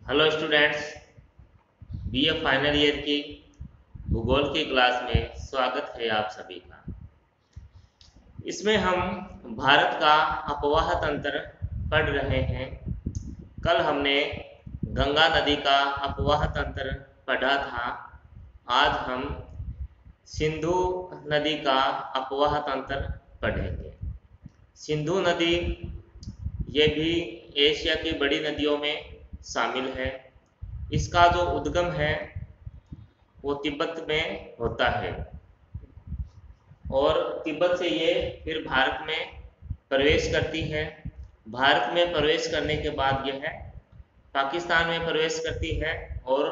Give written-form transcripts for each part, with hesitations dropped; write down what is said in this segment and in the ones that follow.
Hello students, BA final year की भूगोल की क्लास में स्वागत है आप सभी का। इसमें हम भारत का अपवाह तंत्र पढ़ रहे हैं। कल हमने गंगा नदी का अपवाह तंत्र पढ़ा था। आज हम सिंधु नदी का अपवाह तंत्र पढ़ेंगे। सिंधु नदी ये भी एशिया की बड़ी नदियों में शामिल है। इसका जो उद्गम है वो तिब्बत में होता है और तिब्बत से ये फिर भारत में प्रवेश करती है। भारत में प्रवेश करने के बाद यह पाकिस्तान में प्रवेश करती है और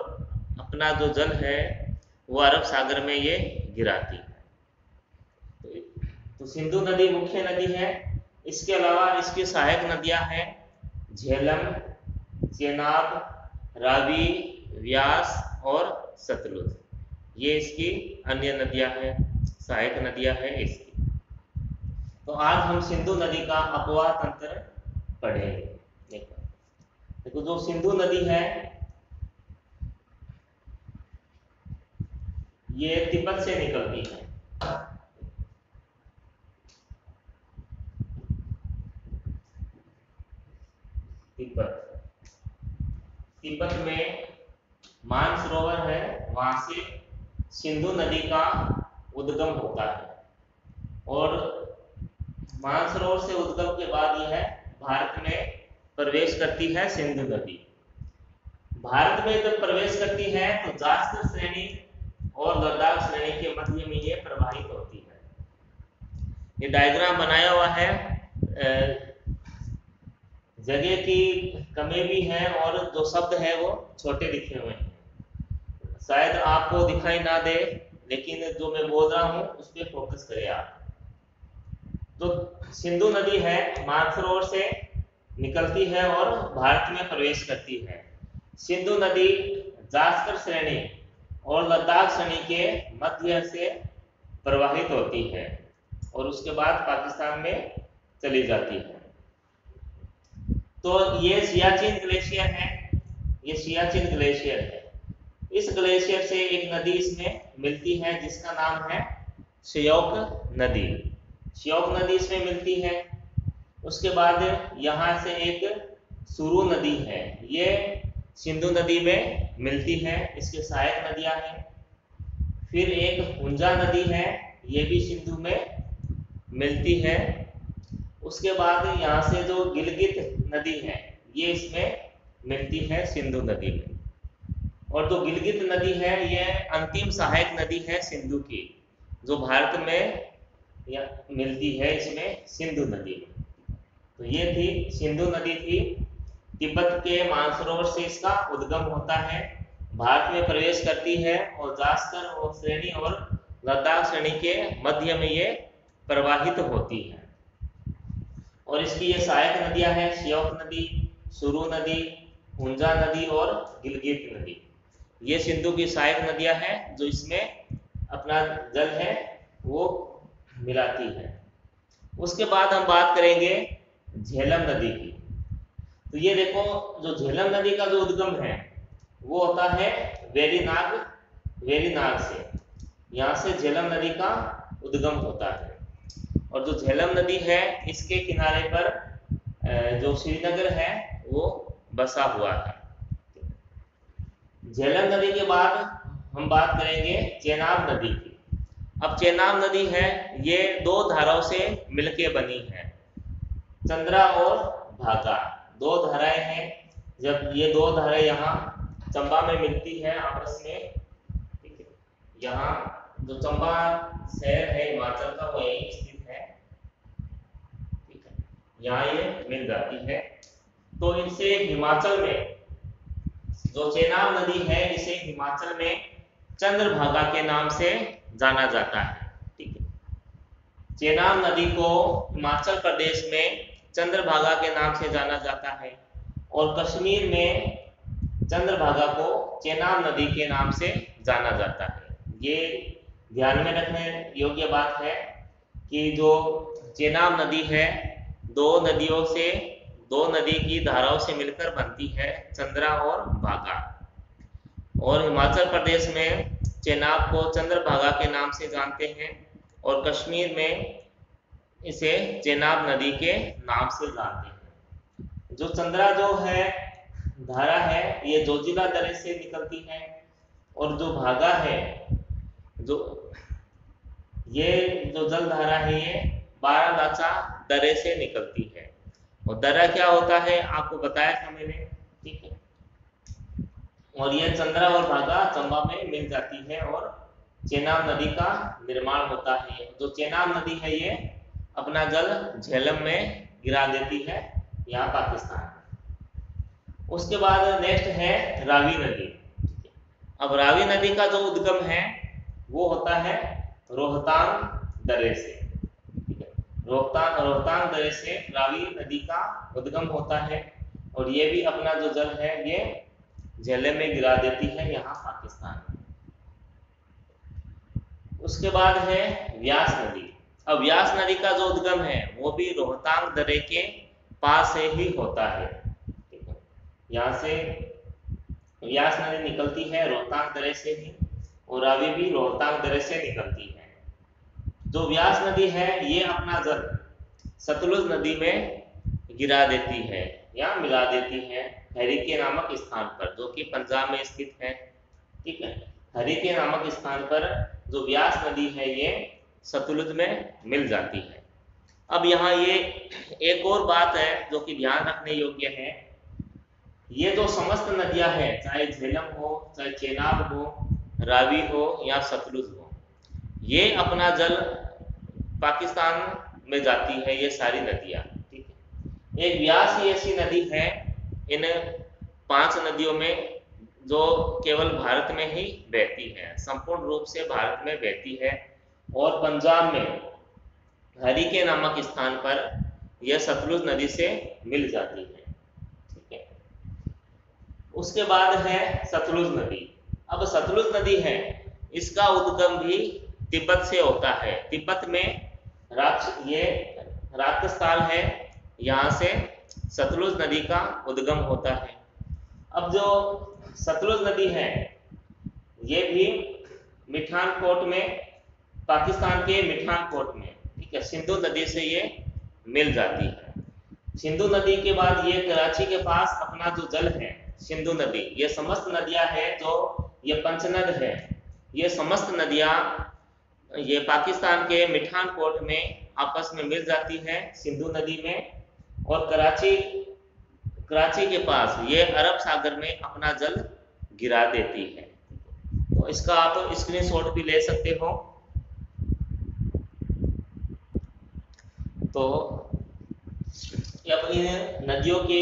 अपना जो जल है वो अरब सागर में ये गिराती है। तो सिंधु नदी मुख्य नदी है। इसके अलावा इसकी सहायक नदियां हैं झेलम, चेनाब, रावी, व्यास और सतलुज। ये इसकी अन्य नदियां हैं, सहायक नदियां हैं इसकी। तो आज हम सिंधु नदी का अपवाह तंत्र पढ़ेंगे। देखो देखो जो सिंधु नदी है ये तिब्बत से निकलती है। तिब्बत तिब्बत में मानसरोवर है, वहां से सिंधु नदी का उद्गम होता है और मानसरोवर से उद्गम के बाद यह भारत में प्रवेश करती है। सिंधु नदी भारत में जब प्रवेश करती है तो जास्कर श्रेणी और लद्दाख श्रेणी के मध्य में ये प्रवाहित होती है। ये डायग्राम बनाया हुआ है। जगह की कमी भी है और जो शब्द है वो छोटे लिखे हुए हैं, शायद आपको दिखाई ना दे, लेकिन जो मैं बोल रहा हूं उस पर फोकस करें आप। तो सिंधु नदी है मानसरोवर से निकलती है और भारत में प्रवेश करती है। सिंधु नदी जास्कर श्रेणी और लद्दाख श्रेणी के मध्य से प्रवाहित होती है और उसके बाद पाकिस्तान में चली जाती है। तो ये सियाचिन ग्लेशियर है, ये सियाचिन ग्लेशियर है। इस ग्लेशियर से एक नदी इसमें मिलती है जिसका नाम है श्योक नदी। श्योक नदी इसमें मिलती है। उसके बाद यहाँ से एक सुरु नदी है, ये सिंधु नदी में मिलती है, इसके सहायक नदियां हैं। फिर एक हुंजा नदी है, ये भी सिंधु में मिलती है। उसके बाद यहाँ से जो गिलगित नदी है ये इसमें मिलती है सिंधु नदी में। और जो गिलगित नदी है ये अंतिम सहायक नदी है सिंधु की, जो भारत में मिलती है इसमें सिंधु नदी में। तो ये थी सिंधु नदी थी। तिब्बत के मानसरोवर से इसका उद्गम होता है, भारत में प्रवेश करती है और जास्कर और श्रेणी और लद्दाख श्रेणी के मध्य में ये प्रवाहित होती है। और इसकी ये सहायक नदियां हैं श्योक नदी, सुरु नदी, हुंजा नदी और गिलगित नदी। ये सिंधु की सहायक नदियां हैं जो इसमें अपना जल है वो मिलाती है। उसके बाद हम बात करेंगे झेलम नदी की। तो ये देखो जो झेलम नदी का जो उद्गम है वो होता है वेरीनाग से। यहाँ से झेलम नदी का उद्गम होता है और जो झेलम नदी है इसके किनारे पर जो श्रीनगर है वो बसा हुआ है। झेलम नदी के बाद हम बात करेंगे चेनाब नदी की। अब चेनाब नदी है ये दो धाराओं से मिलके बनी है, चंद्रा और भागा, दो धाराएं हैं। जब ये दो धाराएं यहाँ चंबा में मिलती है आपस में, ठीक है, यहाँ जो चंबा शहर है हिमाचल का वो यही स्थित है, ठीक है, यहाँ ये मिल जाती है। तो इनसे हिमाचल में जो चेनाब नदी है इसे हिमाचल में चंद्रभागा के नाम से जाना जाता है, ठीक है। चेनाब नदी को हिमाचल प्रदेश में चंद्रभागा के नाम से जाना जाता है और कश्मीर में चंद्रभागा को चेनाब नदी के नाम से जाना जाता है। ये ध्यान में रखने योग्य बात है कि जो चेनाब नदी है दो नदियों से दो नदी की धाराओं से मिलकर बनती है चंद्रा और भागा। और हिमाचल प्रदेश में चेनाब को चंद्रभागा के नाम से जानते हैं और कश्मीर में इसे चेनाब नदी के नाम से जानते हैं। जो चंद्रा जो है धारा है ये जोजिला दरे से निकलती है और जो भागा है जो ये जो जल धारा है ये बारालाचा दरे से निकलती है। और दरा क्या होता है आपको बताया था मैंने, ठीक है। और ये चंद्रा और भागा चंबा में मिल जाती है और चेनाब नदी का निर्माण होता है। जो चेनाब नदी है ये अपना जल झेलम में गिरा देती है यहाँ पाकिस्तान में। उसके बाद नेक्स्ट है रावी नदी। अब रावी नदी का जो उद्गम है वो होता है रोहतांग दरे से, ठीक है। रोहतांग दरे से रावी नदी का उद्गम होता है और ये भी अपना जो जल है ये झेलम में गिरा देती है यहाँ पाकिस्तान में। उसके बाद है व्यास नदी। अब व्यास नदी का जो उद्गम है वो भी रोहतांग दरे के पास से ही होता है, ठीक है। यहाँ से व्यास नदी निकलती है रोहतांग दरे से ही और रावी भी रोहतांग दरे से निकलती है। जो व्यास नदी है ये अपना जल सतलुज नदी में गिरा देती है या मिला देती है हरिके नामक स्थान पर, जो कि पंजाब में स्थित है, ठीक है। हरिके नामक स्थान पर जो व्यास नदी है ये सतलुज में मिल जाती है। अब यहाँ ये एक और बात है जो कि ध्यान रखने योग्य है, ये जो समस्त नदियां हैं चाहे झेलम हो चाहे चेनाब हो रावी हो या सतलुज हो, ये अपना जल पाकिस्तान में जाती है ये सारी नदियां, ठीक है। एक व्यास ही ऐसी नदी है इन 5 नदियों में जो केवल भारत में ही बहती है, संपूर्ण रूप से भारत में बहती है और पंजाब में हरिके नामक स्थान पर यह सतलुज नदी से मिल जाती है, ठीक है। उसके बाद है सतलुज नदी। अब सतलुज नदी है इसका उद्गम भी तिब्बत से होता है। तिब्बत में ये राक्षस्थान है, यहाँ से सतलुज नदी का उद्गम होता है। अब जो सतलुज नदी है ये भी मिठानकोट में, पाकिस्तान के मिठानकोट में, ठीक है, सिंधु नदी से ये मिल जाती है। सिंधु नदी के बाद ये कराची के पास अपना जो जल है सिंधु नदी, ये समस्त नदियां है जो ये पंचनद है, ये समस्त नदियां ये पाकिस्तान के मिठानकोट में आपस में मिल जाती है सिंधु नदी में और कराची के पास ये अरब सागर में अपना जल गिरा देती है। तो इसका आप स्क्रीनशॉट भी ले सकते हो। तो अब इन नदियों के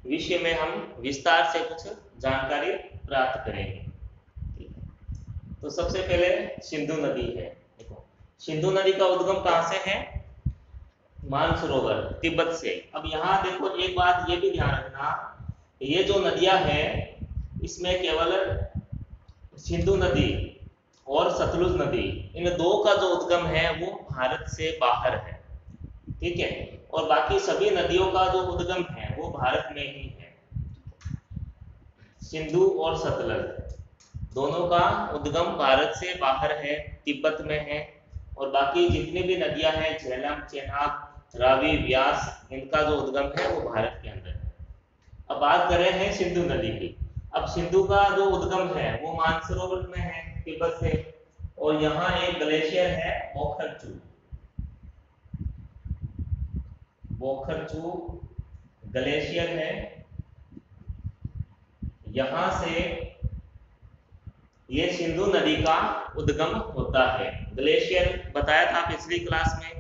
विषय में हम विस्तार से कुछ जानकारी प्राप्त करेंगे। तो सबसे पहले सिंधु नदी है। देखो सिंधु नदी का उद्गम कहाँ से है? मानसरोवर तिब्बत से। अब यहाँ देखो एक बात ये भी ध्यान रखना, ये जो नदियां हैं इसमें केवल सिंधु नदी और सतलुज नदी, इन दो का जो उद्गम है वो भारत से बाहर है, ठीक है। और बाकी सभी नदियों का जो उद्गम है वो भारत में ही है। सिंधु और सतलज दोनों का उद्गम भारत से बाहर है, तिब्बत में है। और बाकी जितनी भी नदियां हैं झेलम, चेनाब, रावी, व्यास, इनका जो उद्गम है वो भारत के अंदर है। अब बात कर रहे हैं सिंधु नदी की। अब सिंधु का जो उद्गम है वो मानसरोवर में है तिब्बत से, और यहाँ एक ग्लेशियर है बोखरचू ग्लेशियर है। यहाँ से ये सिंधु नदी का उद्गम होता है। ग्लेशियर बताया था पिछली क्लास में,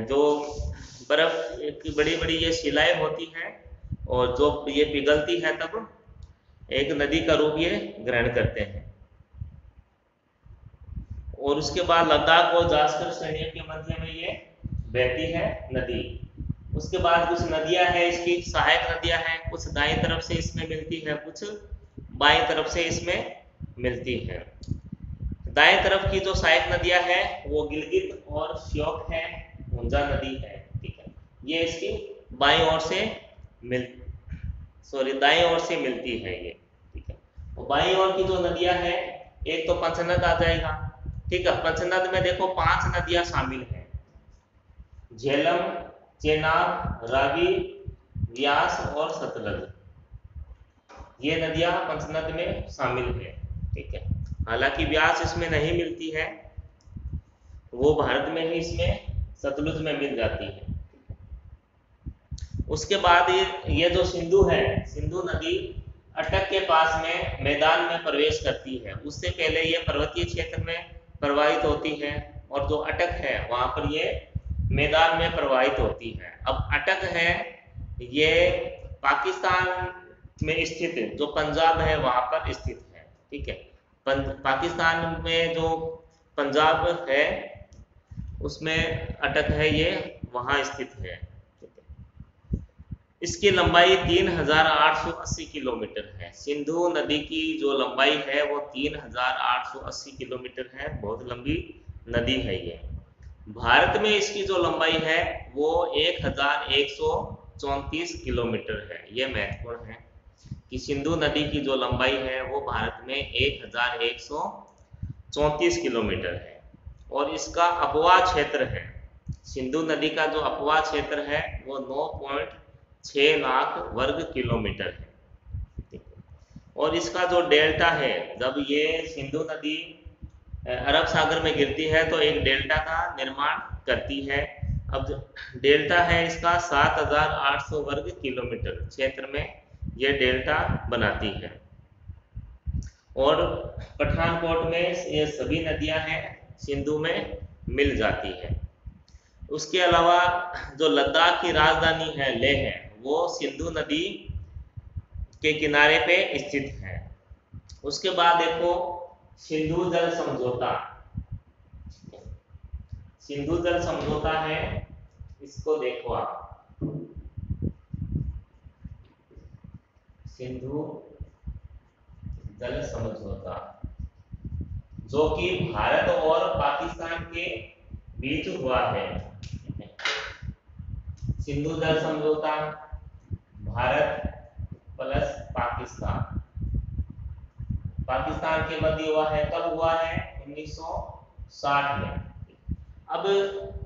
जो बर्फ की बड़ी बड़ी ये शिलाएं होती हैं और जो ये पिघलती है तब एक नदी का रूप ये ग्रहण करते हैं। और उसके बाद लद्दाख और जास्कर श्रेणियों के मध्य में ये बहती है नदी। उसके बाद कुछ नदियां हैं इसकी सहायक नदियां हैं, कुछ दाईं तरफ से इसमें मिलती है, कुछ बाईं तरफ से इसमें मिलती है। दाएं तरफ की जो सहायक नदियां हैं वो गिलगित और श्योक है, हुंजा नदी है, ठीक है। ये इसकी बाईं ओर से दाईं ओर से मिलती है ये, ठीक है। और बाईं ओर की जो नदियां हैं, एक तो पंचनद आ जाएगा, ठीक है। पंचनद में देखो 5 नदियां शामिल हैं, झेलम, चेनाब, रावी, व्यास और सतलज। ये नदियां पंचनद में शामिल है, ठीक है। हालांकि व्यास इसमें नहीं मिलती है, वो भारत में ही इसमें सतलुज में मिल जाती है। उसके बाद ये जो सिंधु है, सिंधु नदी अटक के पास में मैदान में प्रवेश करती है। उससे पहले ये पर्वतीय क्षेत्र में प्रवाहित होती है, और जो अटक है वहां पर ये मैदान में प्रवाहित होती है। अब अटक है ये पाकिस्तान में स्थित, जो पंजाब है वहां पर स्थित है, ठीक है। पाकिस्तान में जो पंजाब है उसमें अटक है, ये वहां स्थित है, ठीक है। इसकी लंबाई 3880 किलोमीटर है। सिंधु नदी की जो लंबाई है वो 3880 किलोमीटर है, बहुत लंबी नदी है ये। भारत में इसकी जो लंबाई है वो 1134 किलोमीटर है। ये महत्वपूर्ण है कि सिंधु नदी की जो लंबाई है वो भारत में 1134 किलोमीटर है। और इसका अपवाह क्षेत्र है, सिंधु नदी का जो अपवाह क्षेत्र है वो 9.6 लाख वर्ग किलोमीटर है, ठीक है। और इसका जो डेल्टा है, जब ये सिंधु नदी अरब सागर में गिरती है तो एक डेल्टा का निर्माण करती है। अब जो डेल्टा है इसका 7800 वर्ग किलोमीटर क्षेत्र में ये डेल्टा बनाती है। और पठानकोट में ये सभी नदियां हैं सिंधु में मिल जाती है। उसके अलावा जो लद्दाख की राजधानी है लेह है, वो सिंधु नदी के किनारे पे स्थित है। उसके बाद देखो सिंधु जल समझौता, सिंधु जल समझौता है, इसको देखो आप, सिंधु जल समझौता जो कि भारत और पाकिस्तान के बीच हुआ है। सिंधु जल समझौता भारत प्लस पाकिस्तान, पाकिस्तान के मध्य हुआ है। कब हुआ है? 1960 में। अब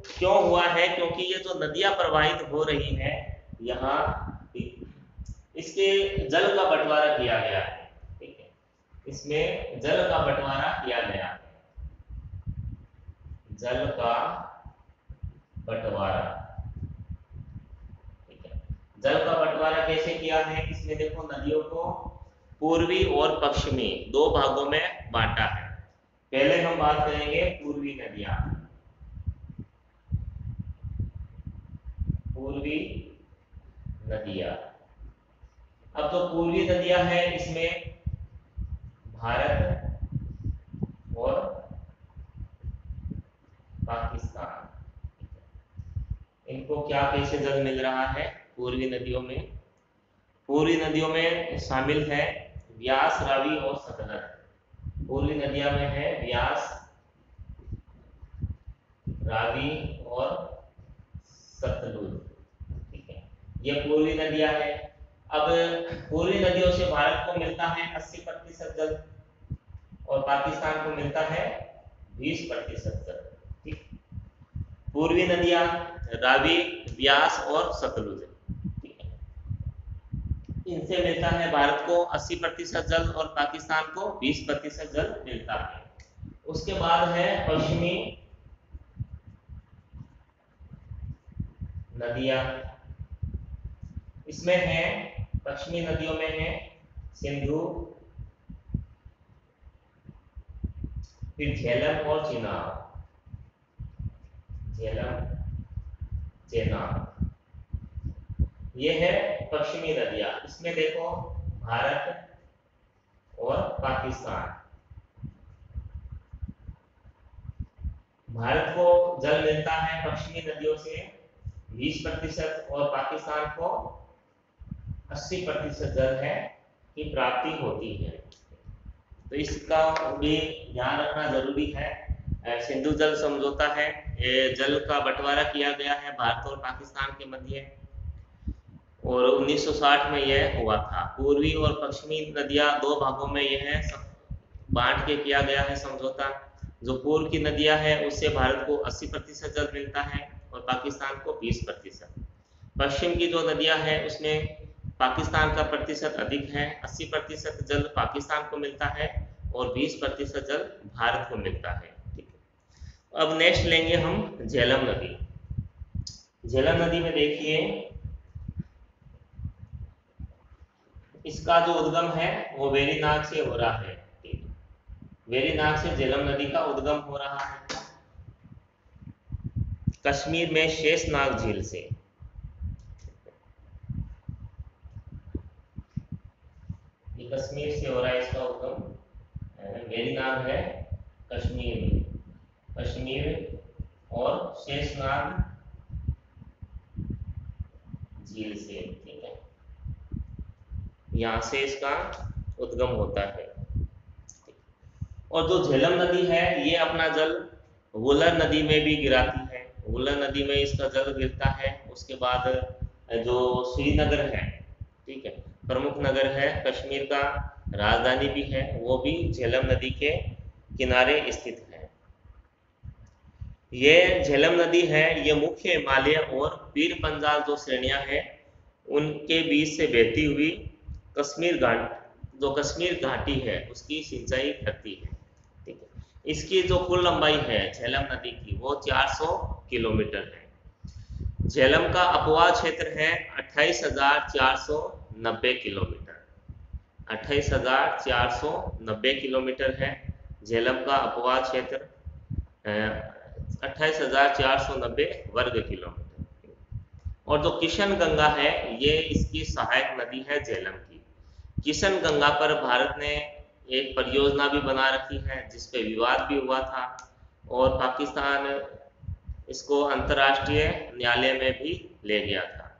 क्यों हुआ है? क्योंकि ये जो नदियां प्रवाहित हो रही हैं यहाँ, इसके जल का बंटवारा किया गया है, ठीक है। इसमें जल का बंटवारा किया गया है, जल का बंटवारा, ठीक है। जल का बंटवारा कैसे किया है? इसमें देखो नदियों को पूर्वी और पश्चिमी 2 भागों में बांटा है। पहले हम बात करेंगे पूर्वी नदियां, पूर्वी नदियां। अब जो पूर्वी नदियां हैं इसमें भारत और पाकिस्तान, इनको क्या कैसे जल मिल रहा है पूर्वी नदियों में? पूर्वी नदियों में शामिल है व्यास, रावी और सतलज। पूर्वी नदियां में है व्यास, रावी और सतलुज, ठीक है। ये पूर्वी नदियां हैं। अब पूर्वी नदियों से भारत को मिलता है 80% जल और पाकिस्तान को मिलता है 20% जल, ठीक। पूर्वी नदियां रावी, व्यास और सतलुज, इनसे मिलता है भारत को 80% जल और पाकिस्तान को 20% जल मिलता है। उसके बाद है पश्चिमी नदियां, इसमें है पश्चिमी नदियों में है सिंधु, फिर झेलम और चेनाब, झेलम चेनाब, ये है पश्चिमी नदियां। इसमें देखो भारत और पाकिस्तान, भारत को जल मिलता है पश्चिमी नदियों से 20% और पाकिस्तान को 80% जल है की प्राप्ति होती है। तो इसका भी ध्यान रखना जरूरी है। सिंधु जल समझौता है, ये जल का बंटवारा किया गया है भारत और पाकिस्तान के मध्य। और 1960 में यह हुआ था। पूर्वी और पश्चिमी नदियां दो भागों में यह बांट के किया गया है समझौता। जो पूर्व की नदियां हैं उससे भारत को 80% जल मिलता है और पाकिस्तान को 20%। पश्चिम की जो नदियां हैं उसमें पाकिस्तान का प्रतिशत अधिक है, 80% जल पाकिस्तान को मिलता है और 20% जल भारत को मिलता है। ठीक है, अब नेक्स्ट लेंगे हम झेलम नदी। झेलम नदी में देखिए इसका जो उद्गम है वो वेरीनाग से हो रहा है। वेरीनाग से झेलम नदी का उद्गम हो रहा है कश्मीर में शेषनाग झील से। ये कश्मीर से हो रहा है इसका उद्गम। वेरीनाग है कश्मीर में, कश्मीर और शेषनाग झील से। ठीक है, यहां से इसका उद्गम होता है। और जो झेलम नदी है ये अपना जल वुलर नदी में भी गिराती है। वुलर नदी में इसका जल गिरता है। उसके बाद जो श्रीनगर है, ठीक है, प्रमुख नगर है कश्मीर का, राजधानी भी है, वो भी झेलम नदी के किनारे स्थित है। ये झेलम नदी है ये मुख्य हिमालय और पीर पंजाल जो श्रेणियां हैं उनके बीच से बहती हुई कश्मीर घाट, जो कश्मीर घाटी है उसकी सिंचाई करती है। ठीक है, इसकी जो कुल लंबाई है झेलम नदी की वो 400 किलोमीटर है। झेलम का अपवाह क्षेत्र है 28,490 किलोमीटर। 28,490 किलोमीटर है झेलम का अपवाह क्षेत्र, 28,490 वर्ग किलोमीटर। और जो किशन गंगा है ये इसकी सहायक नदी है झेलम की। किशन गंगा पर भारत ने एक परियोजना भी बना रखी है जिसपे विवाद भी हुआ था और पाकिस्तान इसको अंतर्राष्ट्रीय न्यायालय में भी ले गया था।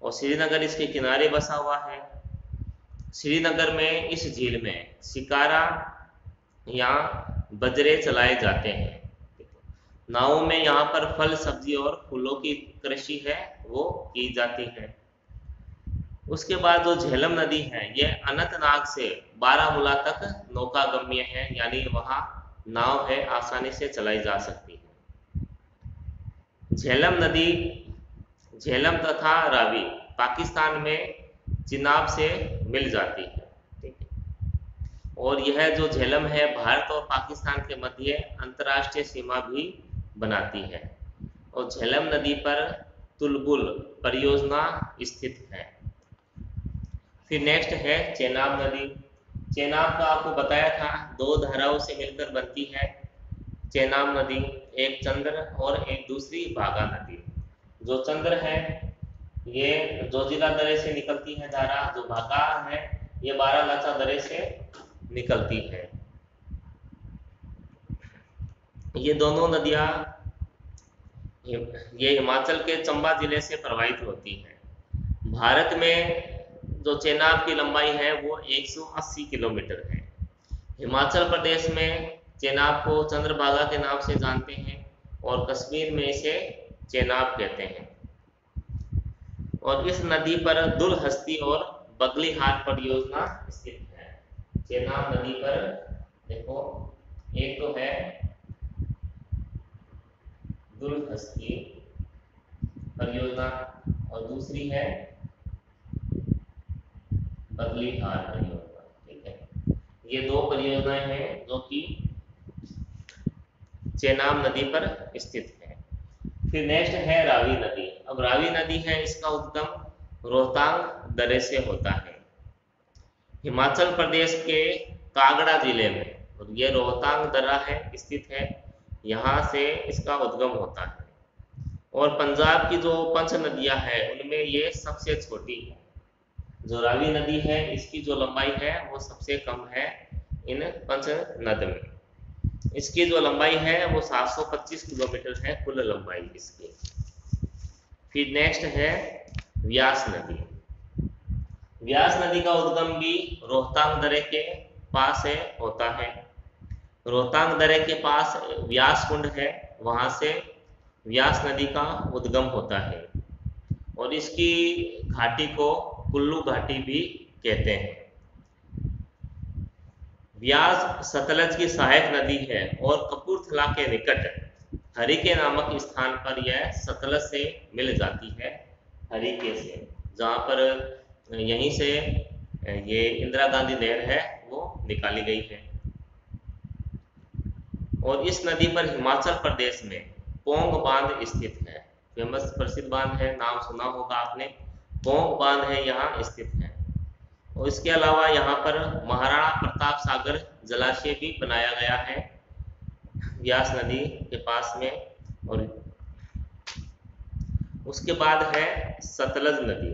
और श्रीनगर इसके किनारे बसा हुआ है। श्रीनगर में इस झील में शिकारा या बजरे चलाए जाते हैं। नावों में यहाँ पर फल सब्जी और फूलों की कृषि है वो की जाती है। उसके बाद जो झेलम नदी है ये अनंतनाग से बारामूला तक नौकागम्य है, यानी वहां नाव है आसानी से चलाई जा सकती है। झेलम नदी, झेलम तथा रावी पाकिस्तान में चिनाब से मिल जाती है। ठीक है, और यह जो झेलम है भारत और पाकिस्तान के मध्य अंतर्राष्ट्रीय सीमा भी बनाती है। और झेलम नदी पर तुलबुल परियोजना स्थित है। फिर नेक्स्ट है चेनाब नदी। चेनाब का आपको बताया था दो धाराओं से मिलकर बनती है चेनाब नदी, एक चंद्र और एक दूसरी भागा नदी। जो चंद्र है ये जोजिला दरे से निकलती है धारा, जो भागा है ये बारालाचा दरे से निकलती है। ये दोनों नदियां ये हिमाचल के चंबा जिले से प्रवाहित होती हैं। भारत में जो चेनाब की लंबाई है वो 180 किलोमीटर है। हिमाचल प्रदेश में चेनाब को चंद्रभागा के नाम से जानते हैं और कश्मीर में इसे चेनाब कहते हैं। और इस नदी पर दुलहस्ती और बगलीहाट परियोजना स्थित है। चेनाब नदी पर देखो एक तो है दुलहस्ती परियोजना और दूसरी है बगलीहाट परियोजना। ठीक है, ये दो परियोजनाएं हैं जो कि चेनाब नदी पर स्थित है। फिर नेक्स्ट है रावी नदी। अब रावी नदी है इसका उद्गम रोहतांग दर्रे से होता है हिमाचल प्रदेश के कांगड़ा जिले में, और ये रोहतांग दर्रा है स्थित है, यहाँ से इसका उद्गम होता है। और पंजाब की जो पंच नदियां हैं उनमें ये सबसे छोटी है। जो रावी नदी है इसकी जो लंबाई है वो सबसे कम है इन पंच नद में। इसकी जो लंबाई है वो 725 किलोमीटर है कुल लंबाई इसकी। फिर नेक्स्ट है व्यास नदी। व्यास नदी का उद्गम भी रोहतांग दर्रे के पास है होता है। रोहतांग दर्रे के पास व्यास कुंड है, वहां से व्यास नदी का उद्गम होता है। और इसकी घाटी को कुल्लू घाटी भी कहते हैं। व्यास सतलज की सहायक नदी है और कपूरथला के निकट हरिके नामक स्थान पर यह सतलज से मिल जाती है, हरिके से, जहाँ पर यहीं से ये इंदिरा गांधी नहर है वो निकाली गई है। और इस नदी पर हिमाचल प्रदेश में पोंग बांध स्थित है। फेमस प्रसिद्ध बांध है, नाम सुना होगा आपने, पोंग बांध है यहाँ स्थित है। और इसके अलावा यहाँ पर महाराणा प्रताप सागर जलाशय भी बनाया गया है व्यास नदी के पास में। और उसके बाद है सतलज नदी।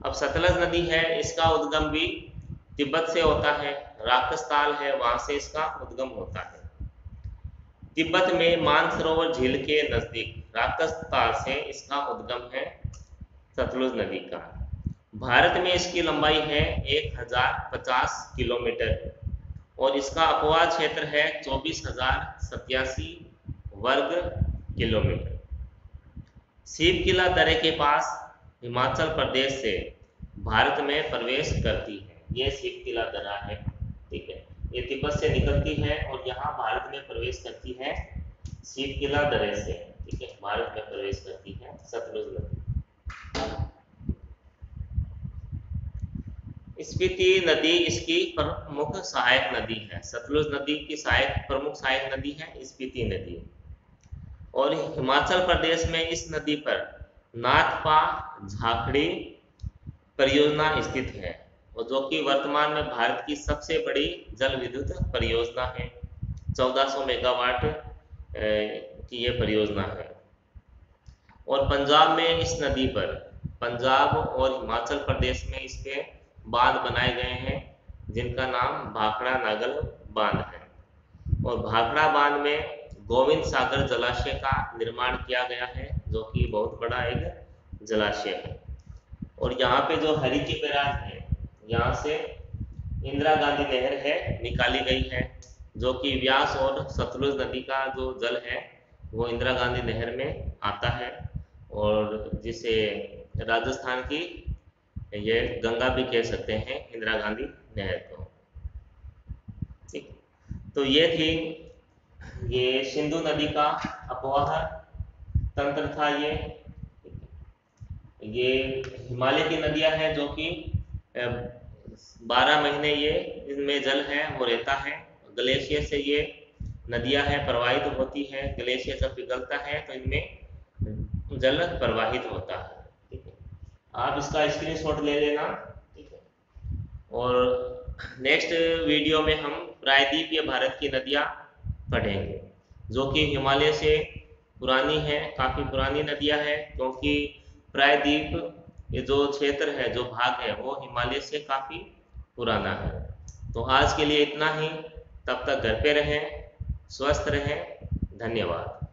अब सतलज नदी है, इसका उद्गम भी तिब्बत से होता है, राक्षसताल है वहां से इसका उद्गम होता है। तिब्बत में मानसरोवर झील के नजदीक राक्षसताल से इसका उद्गम है सतलुज नदी का। भारत में इसकी लंबाई है 1050 किलोमीटर और इसका अपवाद क्षेत्र है 24,087 वर्ग किलोमीटर। शिव किला दर्रे के पास हिमाचल प्रदेश से भारत में प्रवेश करती है। ये शिव किला दर्रा है, ठीक है, ये तिब्बत से निकलती है और यहाँ भारत में प्रवेश करती है शिव किला दर्रे से, ठीक है, भारत में प्रवेश करती है सतलुज नदी। स्पीति नदी इसकी प्रमुख सहायक नदी है। सतलुज नदी की प्रमुख सहायक नदी है स्पीति नदी। और हिमाचल प्रदेश में इस नदी पर नाथपा झाखड़ी परियोजना स्थित है और जो कि वर्तमान में भारत की सबसे बड़ी जल विद्युत परियोजना है। 1400 मेगावाट की यह परियोजना है। और पंजाब में इस नदी पर, पंजाब और हिमाचल प्रदेश में इसके बांध बनाए गए हैं जिनका नाम भाखड़ा नागल बांध है। और भाखड़ा बांध में गोविंद सागर जलाशय का निर्माण किया गया है जो कि बहुत बड़ा एक जलाशय है। और यहाँ पे जो हरिके बैराज है, यहाँ से इंदिरा गांधी नहर है निकाली गई है, जो कि व्यास और सतलुज नदी का जो जल है वो इंदिरा गांधी नहर में आता है और जिसे राजस्थान की ये गंगा भी कह सकते हैं, इंदिरा गांधी नहर को, ठीक। तो ये थी, ये सिंधु नदी का अपवाह तंत्र था। ये हिमालय की नदियां हैं जो कि 12 महीने ये इनमें जल है वो रहता है। ग्लेशियर से ये नदियां हैं प्रवाहित होती है, ग्लेशियर जब पिघलता है तो इनमें जल प्रवाहित होता है, ठीक है। आप इसका स्क्रीनशॉट ले लेना, ठीक है। और नेक्स्ट वीडियो में हम प्रायद्वीपीय भारत की नदियां पढ़ेंगे जो कि हिमालय से पुरानी है, काफ़ी पुरानी नदियां हैं, क्योंकि प्रायद्वीप ये जो क्षेत्र है, जो भाग है, वो हिमालय से काफ़ी पुराना है। तो आज के लिए इतना ही, तब तक घर पे रहें, स्वस्थ रहें, धन्यवाद।